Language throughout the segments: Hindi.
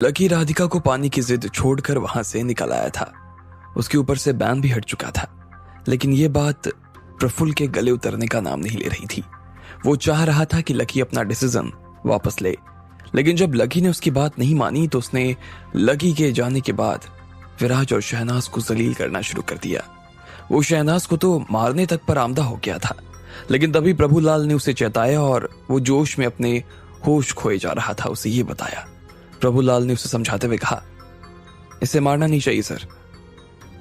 लकी राधिका को पानी की जिद छोड़कर वहां से निकल आया था। उसके ऊपर से बैन भी हट चुका था, लेकिन यह बात प्रफुल्ल के गले उतरने का नाम नहीं ले रही थी। वो चाह रहा था कि लकी अपना डिसीजन वापस ले, लेकिन जब लकी ने उसकी बात नहीं मानी तो उसने लकी के जाने के बाद विराज और शहनाज को जलील करना शुरू कर दिया। वो शहनाज को तो मारने तक पर आमदा हो गया था, लेकिन तभी प्रभुलाल ने उसे चेताया और वो जोश में अपने होश खोए जा रहा था उसे ये बताया। प्रभुलाल ने उसे समझाते हुए कहा, इसे मारना नहीं चाहिए सर,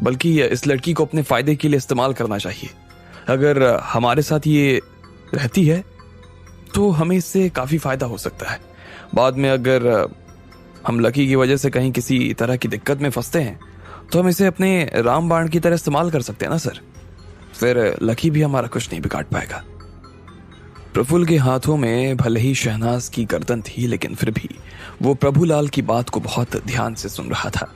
बल्कि इस लड़की को अपने फायदे के लिए इस्तेमाल करना चाहिए। अगर हमारे साथ ये रहती है तो हमें इससे काफी फायदा हो सकता है। बाद में अगर हम लकी की वजह से कहीं किसी तरह की दिक्कत में फंसते हैं तो हम इसे अपने रामबाण की तरह इस्तेमाल कर सकते हैं ना सर। फिर लकी भी हमारा कुछ नहीं बिगाड़ पाएगा। प्रफुल्ल के हाथों में भले ही शहनाज की गर्दन थी, लेकिन फिर भी वो प्रभुलाल की बात को बहुत ध्यान से सुन रहा था।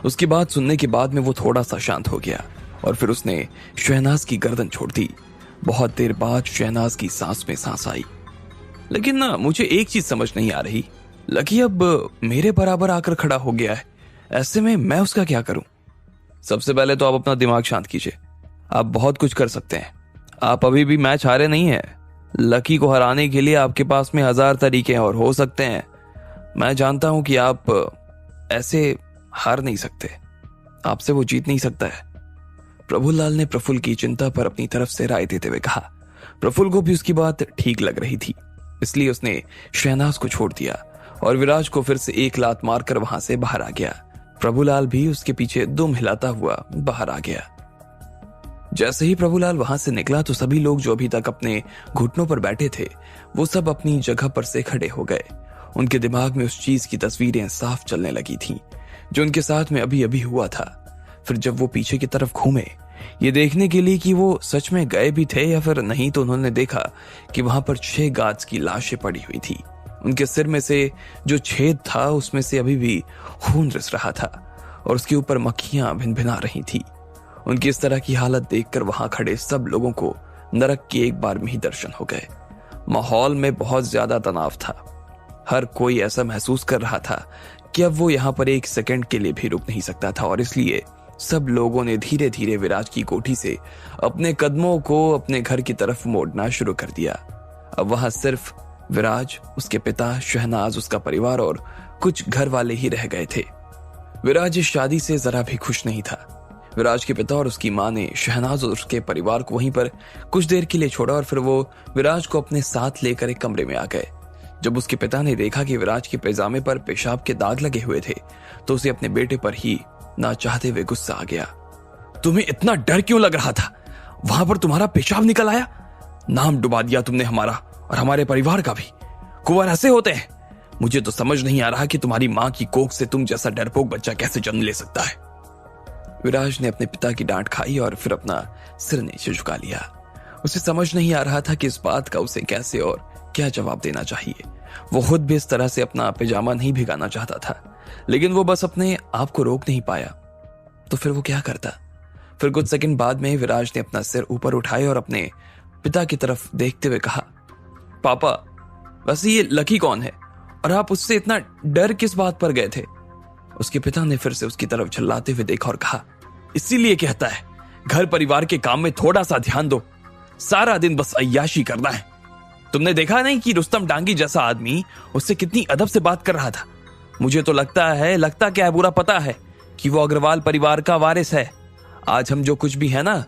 उसकी बात सुनने के बाद में वो थोड़ा सा शांत हो गया और फिर उसने शहनाज की गर्दन छोड़ दी। बहुत देर बाद शहनाज की सांस में सांस आई। लेकिन ना, मुझे एक चीज समझ नहीं आ रही, लकी अब मेरे बराबर आकर खड़ा हो गया है, ऐसे में मैं उसका क्या करूं? सबसे पहले तो आप अपना दिमाग शांत कीजिए। आप बहुत कुछ कर सकते हैं। आप अभी भी मैच हारे नहीं है। लकी को हराने के लिए आपके पास में 1000 तरीके और हो सकते हैं। मैं जानता हूं कि आप ऐसे हार नहीं सकते, आपसे वो जीत नहीं सकता है। प्रभुलाल ने प्रफुल्ल की चिंता पर अपनी तरफ से राय देते हुए कहा। प्रफुल्ल को भी उसकी बात ठीक लग रही थी, इसलिए उसने शहनाज को छोड़ दिया और विराज को फिर से एक लात मारकर वहां से बाहर आ गया। प्रभुलाल भी उसके पीछे दुम हिलाता हुआ बाहर आ गया। जैसे ही प्रभुलाल वहां से निकला तो सभी लोग जो अभी तक अपने घुटनों पर बैठे थे वो सब अपनी जगह पर से खड़े हो गए। उनके दिमाग में उस चीज की तस्वीरें साफ चलने लगी थीं जो उनके साथ में अभी अभी हुआ था। फिर जब वो पीछे की तरफ घूमे ये देखने के लिए कि वो सच में गए भी थे या फिर नहीं, तो उन्होंने देखा कि वहां पर 6 गार्ड्स की लाशें पड़ी हुई थी। उनके सिर में से जो छेद था उसमें से अभी भी खून रिस रहा था और उसके ऊपर मक्खियां भिनभिना रही थी। उनकी इस तरह की हालत देखकर वहां खड़े सब लोगों को नरक के एक बार में ही दर्शन हो गए। माहौल में बहुत ज्यादा तनाव था। हर कोई ऐसा महसूस कर रहा था कि अब वो यहाँ पर एक सेकंड के लिए भी रुक नहीं सकता था और इसलिए सब लोगों ने धीरे धीरे विराज की कोठी से अपने कदमों को अपने घर की तरफ मोड़ना शुरू कर दिया। अब वहां सिर्फ विराज, उसके पिता, शहनाज, उसका परिवार और कुछ घर वाले ही रह गए थे। विराज इस शादी से जरा भी खुश नहीं था। विराज के पिता और उसकी मां ने शहनाज और उसके परिवार को वहीं पर कुछ देर के लिए छोड़ा और फिर वो विराज को अपने साथ लेकर एक कमरे में आ गए। जब उसके पिता ने देखा कि विराज के पैजामे पर पेशाब के दाग लगे हुए थे तो उसे अपने बेटे पर ही ना चाहते हुए गुस्सा आ गया। तुम्हें इतना डर क्यों लग रहा था? वहां पर तुम्हारा पेशाब निकल आया, नाम डुबा दिया तुमने हमारा और हमारे परिवार का भी। कुंवर ऐसे होते हैं? मुझे तो समझ नहीं आ रहा कि तुम्हारी मां की कोख से तुम जैसा डरपोक बच्चा कैसे जन्म ले सकता है। विराज ने अपने पिता की डांट खाई और फिर अपना सिर नीचे झुका लिया। उसे समझ नहीं आ रहा था कि इस बात का उसे कैसे और क्या जवाब देना चाहिए। वो खुद भी इस तरह से अपना पैजामा नहीं भिगाना चाहता था, लेकिन वो बस अपने आप को रोक नहीं पाया। तो फिर वो क्या करता? फिर कुछ सेकंड बाद में विराज ने अपना सिर ऊपर उठाया और अपने पिता की तरफ देखते हुए कहा, पापा, वैसे ये लकी कौन है और आप उससे इतना डर किस बात पर गए थे? उसके पिता ने फिर से उसकी तरफ झल्लाते हुए देखा और कहा, इसीलिए कहता है घर परिवार के काम में थोड़ा सा ध्यान दो, सारा दिन बस अय्याशी करना है। तुमने देखा नहीं कि रुस्तम डांगी जैसा आदमी उससे कितनी अदब से बात कर रहा था? मुझे तो लगता क्या है, बुरा पता है कि वो अग्रवाल परिवार का वारिस है। आज हम जो कुछ भी है ना,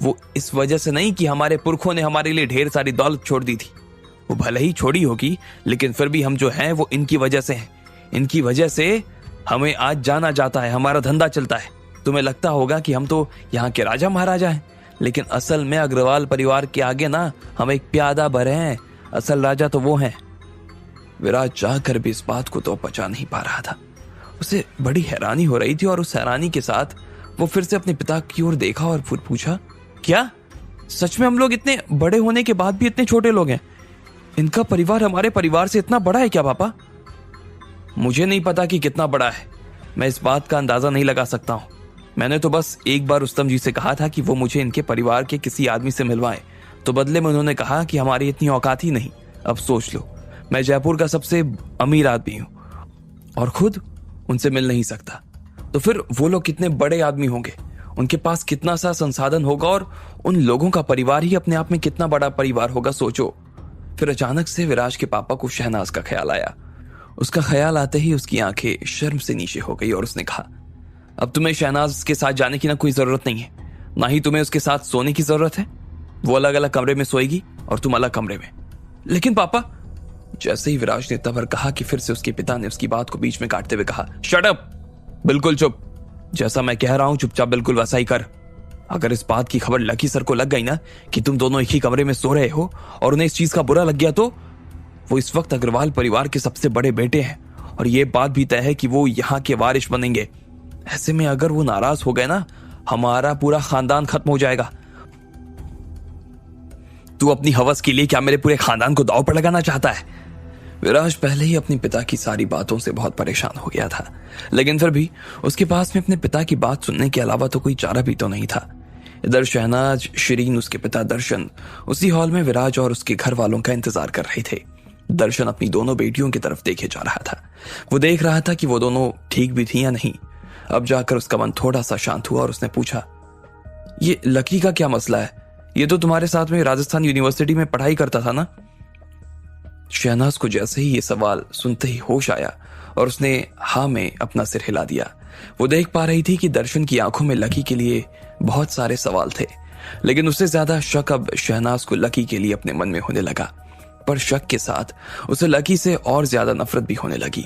वो इस वजह से नहीं कि हमारे पुरखों ने हमारे लिए ढेर सारी दौलत छोड़ दी थी। वो भले ही छोड़ी होगी, लेकिन फिर भी हम जो हैं वो इनकी वजह से हैं। इनकी वजह से हमें आज जाना जाता है, हमारा धंधा चलता है। तुम्हें लगता होगा कि हम तो यहाँ के राजा महाराजा हैं, लेकिन असल में अग्रवाल परिवार के आगे ना हम एक प्यादा भरे हैं। असल राजा तो वो हैं। विराज चाहकर भी इस बात को तो पचा नहीं पा रहा था। उसे बड़ी हैरानी हो रही थी और उस हैरानी के साथ वो फिर से अपने पिता की ओर देखा और फिर पूछा, क्या सच में हम लोग इतने बड़े होने के बाद भी इतने छोटे लोग हैं? इनका परिवार हमारे परिवार से इतना बड़ा है क्या पापा? मुझे नहीं पता कि कितना बड़ा है, मैं इस बात का अंदाजा नहीं लगा सकता हूँ। मैंने तो बस एक बार रुस्तम जी से कहा था कि वो मुझे इनके परिवार के किसी आदमी से मिलवाएं, तो बदले में उन्होंने कहा कि हमारी इतनी औकात ही नहीं। अब सोच लो, मैं जयपुर का सबसे अमीर आदमी हूँ और खुद उनसे मिल नहीं सकता, तो फिर वो लोग कितने बड़े आदमी होंगे, उनके पास कितना सा संसाधन होगा, और उन लोगों का परिवार ही अपने आप में कितना बड़ा परिवार होगा, सोचो। फिर अचानक से विराज के पापा को शहनाज का ख्याल आया। उसका ख्याल आते ही उसकी आंखें शर्म से नीचे हो गई और उसने कहा, अब तुम्हें शहनाज के साथ जाने की ना कोई जरूरत नहीं है, ना ही तुम्हें उसके साथ सोने की जरूरत है। वो अलग अलग कमरे में सोएगी और तुम अलग कमरे में। लेकिन पापा, जैसे ही विराज ने तब कहा कि फिर से उसके पिता ने उसकी बात को बीच में काटते हुए कहा, शट अप, बिल्कुल चुप। जैसा मैं कह रहा हूं चुपचाप बिल्कुल वैसा ही कर। अगर इस बात की खबर लकी सर को लग गई ना कि तुम दोनों एक ही कमरे में सो रहे हो और उन्हें इस चीज का बुरा लग गया, तो वो इस वक्त अग्रवाल परिवार के सबसे बड़े बेटे हैं और ये बात भी तय है कि वो यहाँ के वारिस बनेंगे। ऐसे में अगर वो नाराज हो गए ना, हमारा पूरा खानदान खत्म हो जाएगा। तू अपनी हवस के लिए क्या मेरे पूरे खानदान को दांव पर लगाना चाहता है? विराज पहले ही अपने पिता की सारी बातों से बहुत परेशान हो गया था, लेकिन फिर भी उसके पास में अपने पिता की बात सुनने के अलावा तो कोई चारा भी तो नहीं था। इधर शहनाज, शिरीन, उसके पिता दर्शन उसी हॉल में विराज और उसके घर वालों का इंतजार कर रहे थे। दर्शन अपनी दोनों बेटियों की तरफ देखे जा रहा था। वो देख रहा था कि वो दोनों ठीक भी थी या नहीं। अब जाकर उसका मन थोड़ा सा शांत हुआ और उसने पूछा, ये लकी का क्या मसला है? ये तो तुम्हारे साथ में राजस्थान यूनिवर्सिटी में पढ़ाई करता था ना? शहनाज को जैसे ही ये सवाल सुनते ही होश आया और उसने हाँ में अपना सिर हिला दिया। वो देख पा रही थी कि दर्शन की आंखों में लकी के लिए बहुत सारे सवाल थे, लेकिन उससे ज्यादा शक अब शहनाज को लकी के लिए अपने मन में होने लगा। पर शक के साथ उसे लकी से और ज्यादा नफरत भी होने लगी।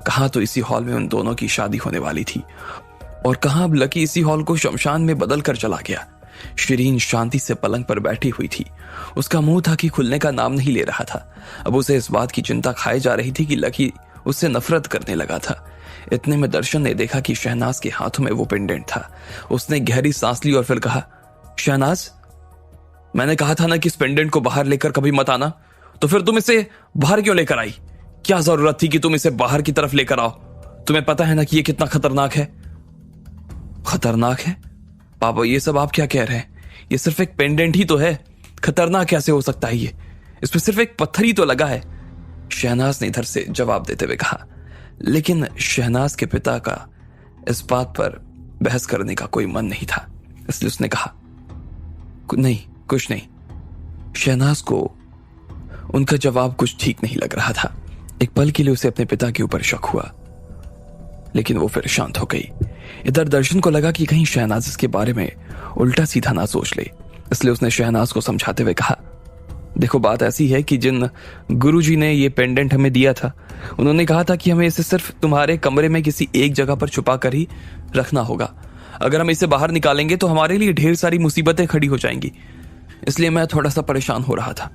कहाँ तो इसी हॉल में उन दोनों की शादी होने वाली थी और कहाँ अब लकी इसी हॉल को शमशान में बदल कर चला गया। शिरीन शांति से पलंग पर बैठी हुई थी। उसका मुंह था कि खुलने का नाम नहीं ले रहा था। अब उसे इस बात की चिंता खाई जा रही थी कि लकी उससे नफरत करने लगा था। इतने में दर्शन ने देखा कि शहनाज के हाथों में वो पेंडेंट था। उसने गहरी सांस ली और फिर कहा, शहनाज, मैंने कहा था ना कि इस पेंडेंट को बाहर लेकर कभी मत आना, तो फिर तुम इसे बाहर क्यों लेकर आई? क्या जरूरत थी कि तुम इसे बाहर की तरफ लेकर आओ? तुम्हें पता है ना कि ये कितना खतरनाक है। खतरनाक है? पापा, ये सब आप क्या कह रहे हैं? ये सिर्फ एक पेंडेंट ही तो है, खतरनाक कैसे हो सकता है? ये इसमें सिर्फ एक पत्थर ही तो लगा है, शहनाज ने इधर से जवाब देते हुए कहा। लेकिन शहनाज के पिता का इस बात पर बहस करने का कोई मन नहीं था, इसलिए उसने कहा, नहीं, कुछ नहीं। शहनाज को उनका जवाब कुछ ठीक नहीं लग रहा था। एक पल के लिए उसे अपने पिता के ऊपर शक हुआ, लेकिन वो फिर शांत हो गई। इधर दर्शन को लगा कि कहीं शहनाज इसके बारे में उल्टा सीधा ना सोच ले, इसलिए उसने शहनाज को समझाते हुए कहा, देखो, बात ऐसी है कि जिन गुरुजी ने ये पेंडेंट हमें दिया था, उन्होंने कहा था कि हमें इसे सिर्फ तुम्हारे कमरे में किसी एक जगह पर छुपा कर ही रखना होगा। अगर हम इसे बाहर निकालेंगे तो हमारे लिए ढेर सारी मुसीबतें खड़ी हो जाएंगी, इसलिए मैं थोड़ा सा परेशान हो रहा था।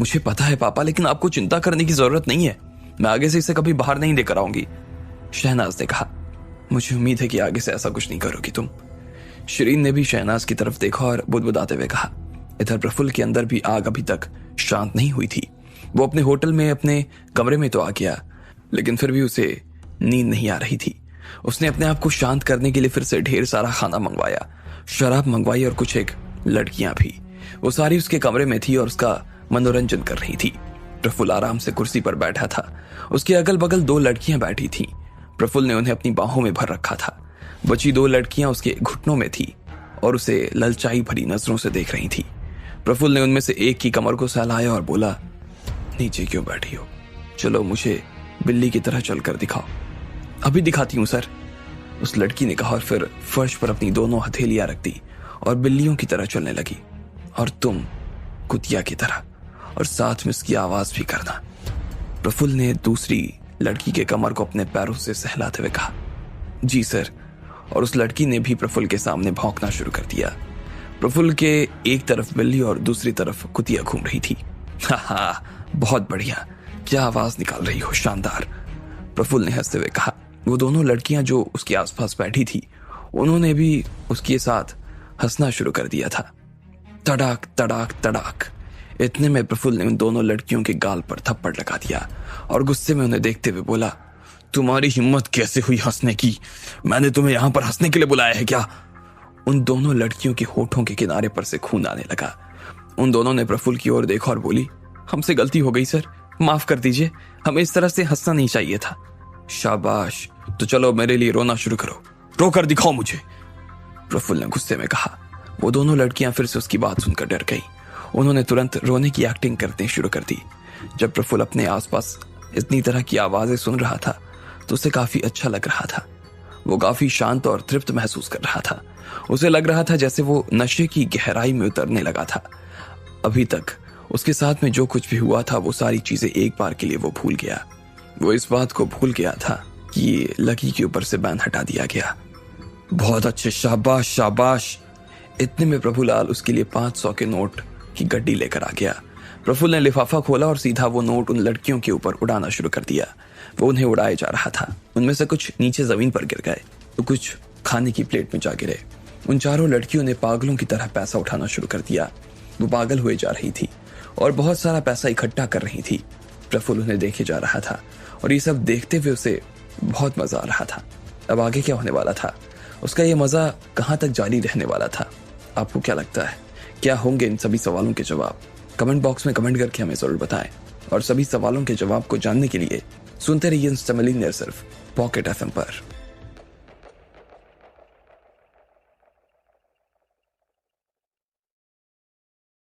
मुझे पता है पापा, लेकिन आपको चिंता करने की जरूरत नहीं है, मैं आगे से इसे कभी बाहर नहीं लेकर आऊंगी, शहनाज ने कहा। मुझे उम्मीद है कि आगे से ऐसा कुछ नहीं करोगी तुम। शिरीन ने भी शहनाज की तरफ देखा और बुदबुदाते हुए कहा। इधर प्रफुल्ल के अंदर भी आग अभी तक शांत नहीं हुई थी। वो अपने होटल में अपने कमरे में तो आ गया, लेकिन फिर भी उसे नींद नहीं आ रही थी। उसने अपने आप को शांत करने के लिए फिर से ढेर सारा खाना मंगवाया, शराब मंगवाई और कुछ एक लड़कियां भी। वो सारी उसके कमरे में थी और उसका मनोरंजन कर रही थी। प्रफुल्ल आराम से कुर्सी पर बैठा था। उसके अगल बगल 2 लड़कियां बैठी थीं। प्रफुल्ल ने उन्हें अपनी बाहों में भर रखा था। बची 2 लड़कियां उसके घुटनों में थी और उसे ललचाई भरी नजरों से देख रही थी। प्रफुल्ल ने उनमें से एक की कमर को सहलाया और बोला, नीचे क्यों बैठी हो? चलो मुझे बिल्ली की तरह चलकर दिखाओ। अभी दिखाती हूं सर, उस लड़की ने कहा और फिर फर्श पर अपनी दोनों हथेलियां रख दी और बिल्लियों की तरह चलने लगी। और तुम कुतिया की तरह, और साथ में उसकी आवाज भी करना। प्रफुल्ल ने दूसरी लड़की के कमर को अपने पैरों से सहलाते हुए कहा, जी सर। और उस लड़की ने भी प्रफुल्ल के सामने भौंकना शुरू कर दिया। प्रफुल्ल के एक तरफ बिल्ली और दूसरी तरफ कुतिया घूम रही थी। हा, बहुत बढ़िया, क्या आवाज निकाल रही हो, शानदार, प्रफुल्ल ने हंसते हुए कहा। वो दोनों लड़कियां जो उसके आसपास बैठी थी, उन्होंने भी उसके साथ हंसना शुरू कर दिया था। तड़ाक तड़ाक तड़ाक। इतने में प्रफुल्ल ने उन दोनों लड़कियों के गाल पर थप्पड़ लगा दिया और गुस्से में उन्हें देखते हुए बोला, तुम्हारी हिम्मत कैसे हुई हंसने की? मैंने तुम्हें यहां पर हंसने के लिए बुलाया है क्या? उन दोनों लड़कियों के होठों के किनारे पर से खून आने लगा। उन दोनों ने प्रफुल्ल की ओर देखा और बोली, हमसे गलती हो गई सर, माफ कर दीजिए, हमें इस तरह से हंसना नहीं चाहिए था। शाबाश, तो चलो मेरे लिए रोना शुरू करो, रो कर दिखाओ मुझे, प्रफुल्ल ने गुस्से में कहा। वो दोनों लड़कियां फिर से उसकी बात सुनकर डर गई। उन्होंने तुरंत रोने की एक्टिंग करनी शुरू कर दी। जब प्रफुल्ल अपने आसपास इतनी तरह की आवाजें सुन रहा था तो उसे काफी अच्छा लग रहा था। वो काफी शांत और तृप्त महसूस कर रहा था। उसे लग रहा था जैसे वो नशे की गहराई में उतरने लगा था। अभी तक उसके साथ में जो कुछ भी हुआ था वो सारी चीजें एक बार के लिए वो भूल गया। वो इस बात को भूल गया था कि लकी के ऊपर से बैन हटा दिया गया। बहुत अच्छे, शाबाश शाबाश। इतने में प्रभुलाल उसके लिए 500 के नोट की गड्डी लेकर आ गया। प्रफुल्ल ने लिफाफा खोला और सीधा वो नोट उन लड़कियों के ऊपर उड़ाना शुरू कर दिया। वो उन्हें उड़ाए जा रहा था। उनमें से कुछ नीचे जमीन पर गिर गए तो कुछ खाने की प्लेट में जा गिरे। उन चारों लड़कियों ने पागलों की तरह पैसा उठाना शुरू कर दिया। वो पागल हुए जा रही थी और बहुत सारा पैसा इकट्ठा कर रही थी। प्रफुल्ल उन्हें देखे जा रहा था और ये सब देखते हुए उसे बहुत मजा आ रहा था। अब आगे क्या होने वाला था, उसका ये मजा कहाँ तक जारी रहने वाला था? आपको क्या लगता है, क्या होंगे इन सभी सवालों के जवाब? कमेंट बॉक्स में कमेंट करके हमें जरूर बताएं। और सभी सवालों के जवाब को जानने के लिए सुनते रहिए इंस्टा मिलियनेयर सिर्फ पॉकेट एफएम पर।